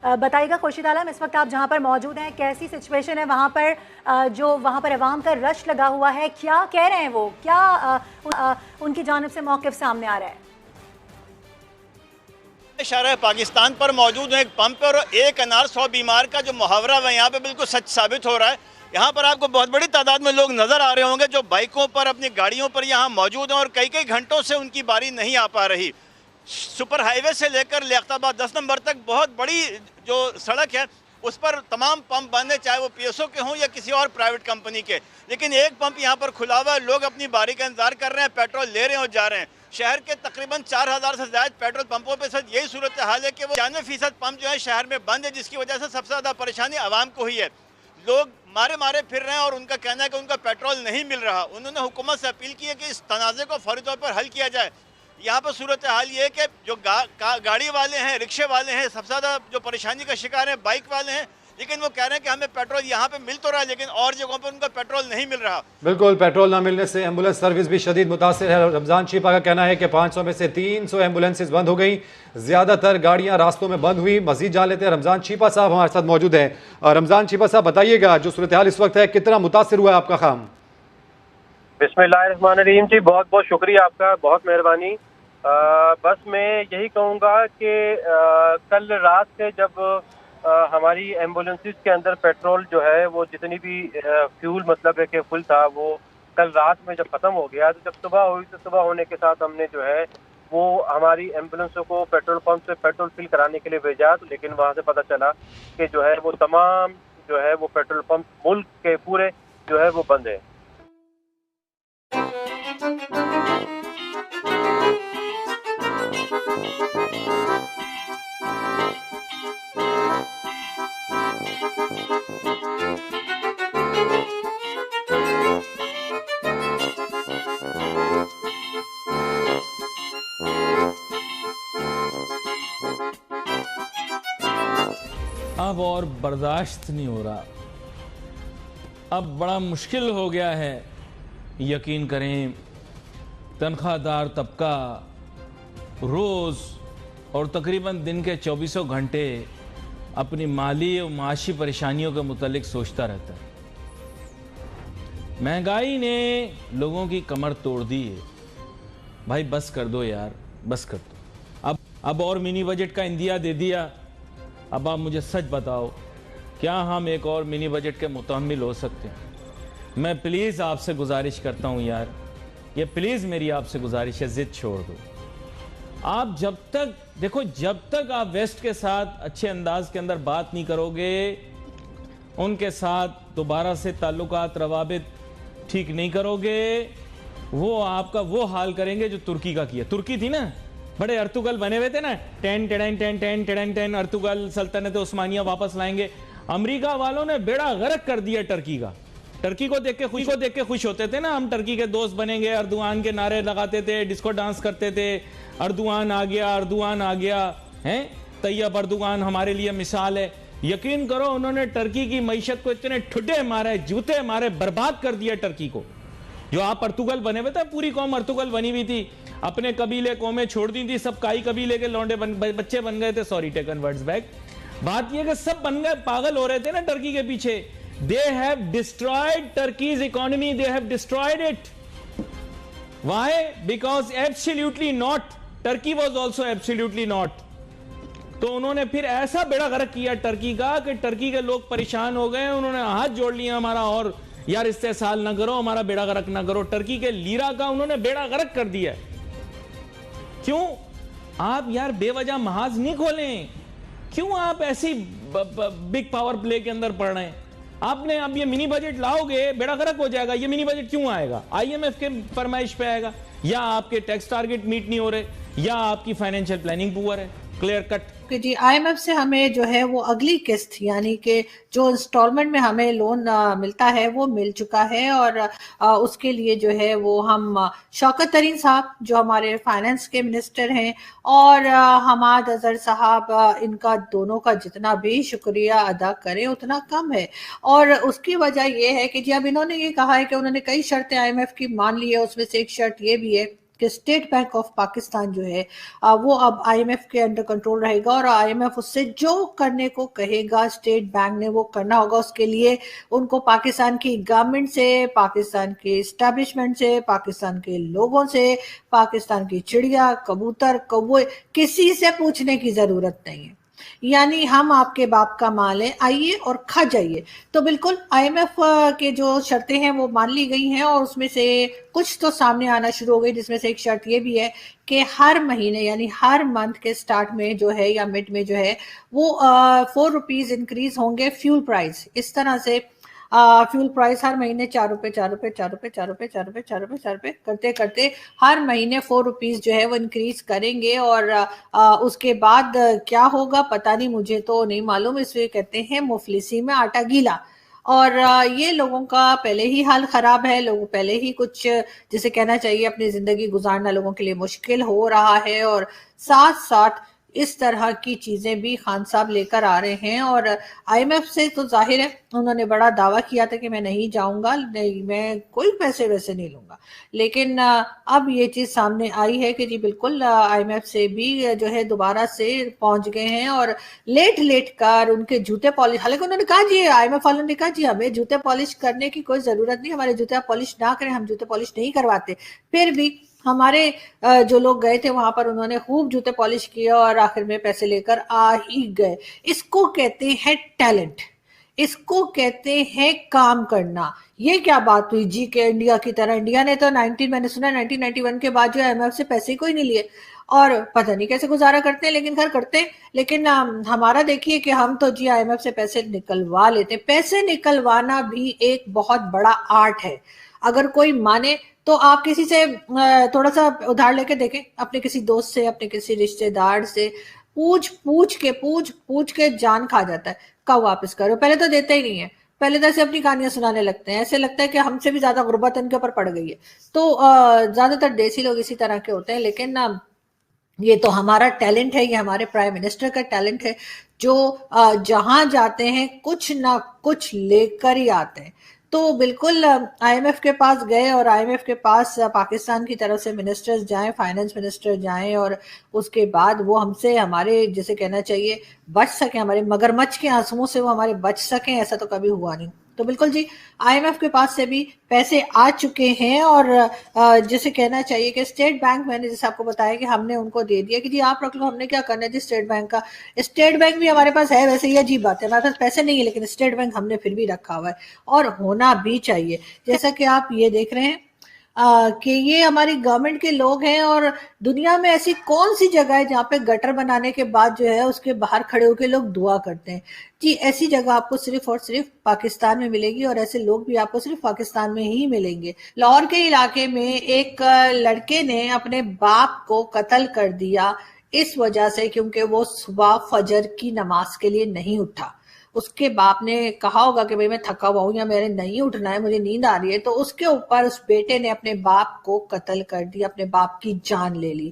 बताइएगा खुर्शीद आलम, इस वक्त आप जहां पर मौजूद हैं कैसी सिचुएशन है वहां पर? जो वहां पर अवाम का रश लगा हुआ है, क्या कह रहे हैं वो, क्या उनकी जानिब से मौक़िफ़ सामने आ रहा है? शहर पाकिस्तान पर मौजूद है एक पंप पर, एक अनार 100 बीमार का जो मुहावरा है यहाँ पे बिल्कुल सच साबित हो रहा है। यहाँ पर आपको बहुत बड़ी तादाद में लोग नजर आ रहे होंगे जो बाइकों पर अपनी गाड़ियों पर यहाँ मौजूद हैं और कई कई घंटों से उनकी बारी नहीं आ पा रही। सुपर हाईवे से लेकर लियाकताबाद 10 नंबर तक बहुत बड़ी जो सड़क है उस पर तमाम पंप बंद है, चाहे वो पीएसओ के हों या किसी और प्राइवेट कंपनी के। लेकिन एक पंप यहाँ पर खुला हुआ है, लोग अपनी बारी का इंतजार कर रहे हैं, पेट्रोल ले रहे हैं और जा रहे हैं। शहर के तकरीबन 4000 से ज्यादा पेट्रोल पंपों पे सर यही सूरत हाल है कि वो 95% पंप जो है शहर में बंद है, जिसकी वजह से सबसे ज्यादा परेशानी आवाम को हुई है। लोग मारे मारे फिर रहे हैं और उनका कहना है कि उनका पेट्रोल नहीं मिल रहा। उन्होंने हुकूमत से अपील की है कि इस तनाज़े को फौरी तौर पर हल किया जाए। यहाँ पर सूरत हाल ये है कि जो गाड़ी वाले हैं, रिक्शे वाले हैं, सबसे ज़्यादा जो परेशानी का शिकार है बाइक वाले हैं, लेकिन वो कह रहे हैं कि हमें पेट्रोल यहाँ पे मिल तो रहा है लेकिन और जगहों पर उनका पेट्रोल नहीं मिल रहा। बिल्कुल, पेट्रोल ना मिलने से एम्बुलेंस सर्विस भी शदीद मुतासिर है। रमजान चीपा का कहना है कि 500 में से 300 एम्बुलेंसेज बंद हो गई, ज्यादातर गाड़ियां रास्तों में बंद हुई। मजीद जान लेते हैं, रमजान चीपा साहब हमारे साथ मौजूद हैं। रमजान चीपा साहब, बताइएगा जो सूरत हाल इस वक्त है, कितना मुतासिर हुआ है आपका काम? बिस्मिल्लाहिर्रहमानिर्रहीम जी, बहुत बहुत शुक्रिया आपका, बहुत मेहरबानी। बस मैं यही कहूँगा कि कल रात से जब हमारी एम्बुलेंसेस के अंदर पेट्रोल जो है वो जितनी भी फ्यूल मतलब है कि फुल था, वो कल रात में जब ख़त्म हो गया तो जब सुबह हुई तो सुबह होने के साथ हमने जो है वो हमारी एम्बुलेंसों को पेट्रोल पंप से पेट्रोल फिल कराने के लिए भेजा। तो लेकिन वहाँ से पता चला कि जो है वो तमाम जो है वो पेट्रोल पंप मुल्क के पूरे जो है वो बंद है। अब और बर्दाश्त नहीं हो रहा, अब बड़ा मुश्किल हो गया है। यकीन करें, तनख्वाहदार तबका रोज़ और तकरीबन दिन के 24 घंटे अपनी माली और माशी परेशानियों के मुतालिक सोचता रहता है। महंगाई ने लोगों की कमर तोड़ दी है। भाई बस कर दो यार, बस कर दो। अब और मिनी बजट का इंदिया दे दिया। अब आप मुझे सच बताओ, क्या हम एक और मिनी बजट के मुतहम्मिल हो सकते हैं? मैं प्लीज़ आपसे गुजारिश करता हूँ यार, ये प्लीज़ मेरी आपसे गुजारिश है, ज़िद छोड़ दो। आप जब तक देखो, जब तक आप वेस्ट के साथ अच्छे अंदाज के अंदर बात नहीं करोगे, उनके साथ दोबारा से ताल्लुकात रवाबित ठीक नहीं करोगे, वो आपका वो हाल करेंगे जो तुर्की का किया। तुर्की थी ना, बड़े अर्तुगल बने हुए थे ना, टेन अर्तुगल सल्तनत उस्मानिया वापस लाएंगे। अमेरिका वालों ने बेड़ा गर्क कर दिया टर्की का। टर्की को देख के खुश होते थे ना, हम टर्की के दोस्त बनेंगे, अर्दुआन के नारे लगाते थे, डिस्को डांस करते थे, अर्दुआन आ गया, अर्दुआन आ गया है, तैयब अर्दुआन हमारे लिए मिसाल है। यकीन करो, उन्होंने टर्की की मईशत को इतने ठुड्डे मारे, जूते मारे, बर्बाद कर दिया टर्की को। जो आप अर्तुगल बने हुए थे, पूरी कौम अर्तुगल बनी हुई थी, अपने कबीले कौमें छोड़ दी थी, सब काई कबीले के लौंडे बच्चे बन गए थे। Sorry, taken words back. बात यह कि सब बन गए, पागल हो रहे थे ना टर्की के पीछे। They have destroyed Turkey's economy, they have destroyed it. Why? Because absolutely not, Turkey was also absolutely not. तो उन्होंने फिर ऐसा बेड़ा गर्क किया टर्की का कि टर्की के लोग परेशान हो गए। उन्होंने हाथ जोड़ लिया हमारा, और यार इस्तेसाल ना करो, हमारा बेड़ा गर्क ना करो। टर्की के लीरा का उन्होंने बेड़ा गर्क कर दिया। क्यों? आप यार बेवजह महाज नहीं खोलें। क्यों आप ऐसी बिग पावर प्ले के अंदर पड़ रहे हैं? आपने अब ये मिनी बजट लाओगे, बेड़ा गर्क हो जाएगा। ये मिनी बजट क्यों आएगा? आईएमएफ के फरमाइश पे आएगा, या आपके टैक्स टारगेट मीट नहीं हो रहे, या आपकी फाइनेंशियल प्लानिंग पुअर है। क्लियर कट कि जी आईएमएफ से हमें जो है वो अगली किस्त यानी कि जो इंस्टॉलमेंट में हमें लोन मिलता है वो मिल चुका है, और उसके लिए जो है वो हम शौकत तरीन साहब जो हमारे फाइनेंस के मिनिस्टर हैं, और हमाद अजहर साहब, इनका दोनों का जितना भी शुक्रिया अदा करें उतना कम है। और उसकी वजह ये है कि जी अब इन्होंने ये कहा है कि उन्होंने कई शर्तें आईएमएफ की मान ली है, उसमें से एक शर्त ये भी है कि स्टेट बैंक ऑफ पाकिस्तान जो है वो अब आईएमएफ के अंडर कंट्रोल रहेगा और आईएमएफ उससे जो करने को कहेगा स्टेट बैंक ने वो करना होगा। उसके लिए उनको पाकिस्तान की गवर्नमेंट से, पाकिस्तान के एस्टैब्लिशमेंट से, पाकिस्तान के लोगों से, पाकिस्तान की चिड़िया, कबूतर, कौवे, किसी से पूछने की जरूरत नहीं है। यानी हम आपके बाप का माल है, आइए और खा जाइए। तो बिल्कुल आईएमएफ के जो शर्तें हैं वो मान ली गई हैं और उसमें से कुछ तो सामने आना शुरू हो गई, जिसमें से एक शर्त ये भी है कि हर महीने यानी हर मंथ के स्टार्ट में जो है या मिड में जो है वो 4 रुपीज इंक्रीज होंगे फ्यूल प्राइस। इस तरह से फ्यूल प्राइस हर महीने 4 रुपए 4 रुपए 4 रुपए 4 रुपए 4 रुपए 4 रुपए 4 रुपए करते करते हर महीने 4 रुपीज जो है वो इंक्रीज करेंगे। और उसके बाद क्या होगा पता नहीं, मुझे तो नहीं मालूम। इसलिए कहते हैं मुफलिसी में आटा गीला। और ये लोगों का पहले ही हाल खराब है, लोग पहले ही कुछ जिसे कहना चाहिए अपनी जिंदगी गुजारना लोगों के लिए मुश्किल हो रहा है और साथ साथ इस तरह की चीजें भी खान साहब लेकर आ रहे हैं। और आईएमएफ से तो जाहिर है उन्होंने बड़ा दावा किया था कि मैं नहीं जाऊंगा, नहीं मैं कोई पैसे वैसे नहीं लूंगा, लेकिन अब ये चीज सामने आई है कि जी बिल्कुल आईएमएफ से भी जो है दोबारा से पहुंच गए हैं और लेट कर उनके जूते पॉलिश, हालांकि उन्होंने कहा जी आईएमएफ वालों ने कहा जी हमें जूते पॉलिश करने की कोई जरूरत नहीं, हमारे जूते पॉलिश ना करें, हम जूते पॉलिश नहीं करवाते। फिर भी हमारे जो लोग गए थे वहां पर उन्होंने खूब जूते पॉलिश किए और आखिर में पैसे लेकर आ ही गए। इसको कहते हैं टैलेंट, इसको कहते हैं काम करना। ये क्या बात हुई जी के इंडिया की तरह, इंडिया ने तो मैंने सुना 1991 के बाद जो आईएमएफ से पैसे कोई नहीं लिए और पता नहीं कैसे गुजारा करते हैं, लेकिन खैर करते हैं। लेकिन हमारा देखिए कि हम तो जी आईएमएफ से पैसे निकलवा लेते हैं। पैसे निकलवाना भी एक बहुत बड़ा आर्ट है। अगर कोई माने तो आप किसी से थोड़ा सा उधार लेके देखें, अपने किसी दोस्त से, अपने किसी रिश्तेदार से पूछ के जान खा जाता है कब वापस करो। पहले तो देते ही नहीं है, पहले तो ऐसे अपनी कहानियां सुनाने लगते हैं, ऐसे लगता है कि हमसे भी ज्यादा गुर्बत इनके ऊपर पड़ गई है। तो ज्यादातर देसी लोग इसी तरह के होते हैं। लेकिन ये तो हमारा टैलेंट है, ये हमारे प्राइम मिनिस्टर का टैलेंट है जो जहां जाते हैं कुछ ना कुछ लेकर ही आते हैं। तो बिल्कुल आईएमएफ के पास गए और आईएमएफ के पास पाकिस्तान की तरफ से मिनिस्टर्स जाएं, फाइनेंस मिनिस्टर जाएं और उसके बाद वो हमसे हमारे जैसे कहना चाहिए बच सके, हमारे मगरमच्छ के आंसुओं से वो हमारे बच सकें, ऐसा तो कभी हुआ नहीं। तो बिल्कुल जी आईएमएफ के पास से भी पैसे आ चुके हैं और जैसे कहना चाहिए कि स्टेट बैंक, मैंने जैसे आपको बताया कि हमने उनको दे दिया कि जी आप रख लो, हमने क्या करना है जी स्टेट बैंक का। स्टेट बैंक भी हमारे पास है, वैसे ही अजीब बात है, हमारे पास पैसे नहीं है लेकिन स्टेट बैंक हमने फिर भी रखा हुआ है और होना भी चाहिए। जैसा कि आप ये देख रहे हैं कि ये हमारी गवर्नमेंट के लोग हैं और दुनिया में ऐसी कौन सी जगह है जहाँ पे गटर बनाने के बाद जो है उसके बाहर खड़े होकर लोग दुआ करते हैं। जी ऐसी जगह आपको सिर्फ और सिर्फ पाकिस्तान में मिलेगी और ऐसे लोग भी आपको सिर्फ पाकिस्तान में ही मिलेंगे। लाहौर के इलाके में एक लड़के ने अपने बाप को कत्ल कर दिया इस वजह से क्योंकि वो सुबह फजर की नमाज के लिए नहीं उठा। उसके बाप ने कहा होगा कि भाई मैं थका हुआ हूं या मेरे नहीं उठना है, मुझे नींद आ रही है, तो उसके ऊपर उस बेटे ने अपने बाप को कत्ल कर दिया, अपने बाप की जान ले ली।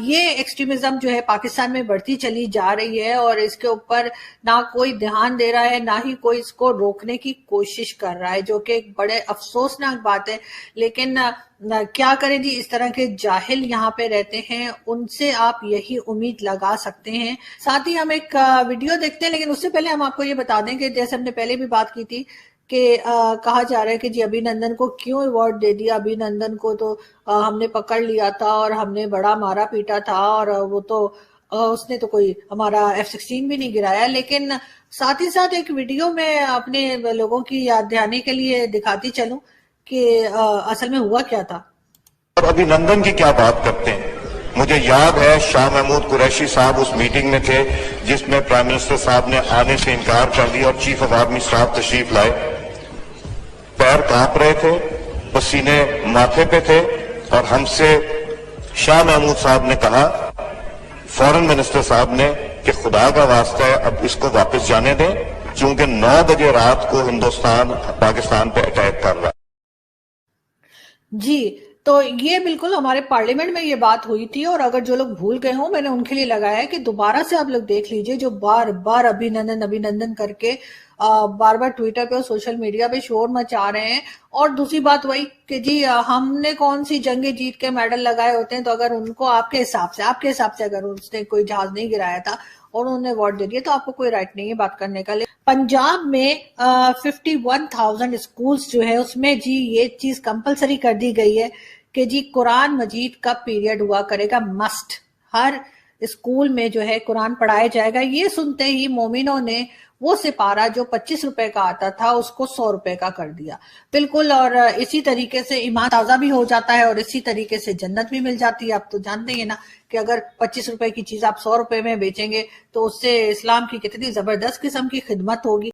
ये एक्सट्रीमिज्म जो है पाकिस्तान में बढ़ती चली जा रही है और इसके ऊपर ना कोई ध्यान दे रहा है, ना ही कोई इसको रोकने की कोशिश कर रहा है, जो कि एक बड़े अफसोसनाक बात है। लेकिन क्या करें जी, इस तरह के जाहिल यहाँ पे रहते हैं, उनसे आप यही उम्मीद लगा सकते हैं। साथ ही हम एक वीडियो देखते हैं, लेकिन उससे पहले हम आपको ये बता दें कि जैसे हमने पहले भी बात की थी कि कहा जा रहा है कि जी अभिनंदन को क्यों अवार्ड दे दिया। अभिनंदन को तो हमने पकड़ लिया था और हमने बड़ा मारा पीटा था और वो तो उसने तो कोई हमारा F-16 भी नहीं गिराया। लेकिन साथ ही साथ एक वीडियो में अपने लोगों की याद दिलाने के लिए दिखाती चलूं कि असल में हुआ क्या था। और अभिनंदन की क्या बात करते हैं। मुझे याद है शाह महमूद कुरैशी साहब उस मीटिंग में थे जिसमें प्राइम मिनिस्टर साहब ने आने से इनकार कर दिया और चीफ ऑफ आर्मी स्टाफ तशरीफ लाए। पैर कांप रहे थे, पसीने माथे पे थे और हमसे शाह महमूद साहब ने कहा, फॉरेन मिनिस्टर साहब ने, कि खुदा का वास्ता है अब इसको वापस जाने दें क्योंकि 9 बजे रात को हिंदुस्तान पाकिस्तान पे अटैक कर रहा है। जी तो ये बिल्कुल हमारे पार्लियामेंट में ये बात हुई थी, और अगर जो लोग भूल गए हों, मैंने उनके लिए लगाया है कि दोबारा से आप लोग देख लीजिए, जो बार बार अभिनंदन अभिनंदन करके बार बार ट्विटर पे और सोशल मीडिया पे शोर मचा रहे हैं। और दूसरी बात वही कि जी हमने कौन सी जंगे जीत के मेडल लगाए होते हैं, तो अगर उनको आपके हिसाब से अगर उसने कोई जहाज नहीं गिराया था और उन्होंने अवार्ड दे दिया, तो आपको कोई राइट नहीं है बात करने का। पंजाब में 51,000 स्कूल्स जो है उसमें जी ये चीज कंपलसरी कर दी गई है कि जी कुरान मजीद का पीरियड हुआ करेगा, मस्ट हर स्कूल में जो है कुरान पढ़ाया जाएगा। ये सुनते ही मोमिनों ने वो सिपारा जो 25 रुपए का आता था उसको 100 रुपए का कर दिया, बिल्कुल। और इसी तरीके से ईमान ताजा भी हो जाता है और इसी तरीके से जन्नत भी मिल जाती है। आप तो जानते हैं ना कि अगर 25 रुपए की चीज आप 100 रुपए में बेचेंगे तो उससे इस्लाम की कितनी जबरदस्त किस्म की खिदमत होगी।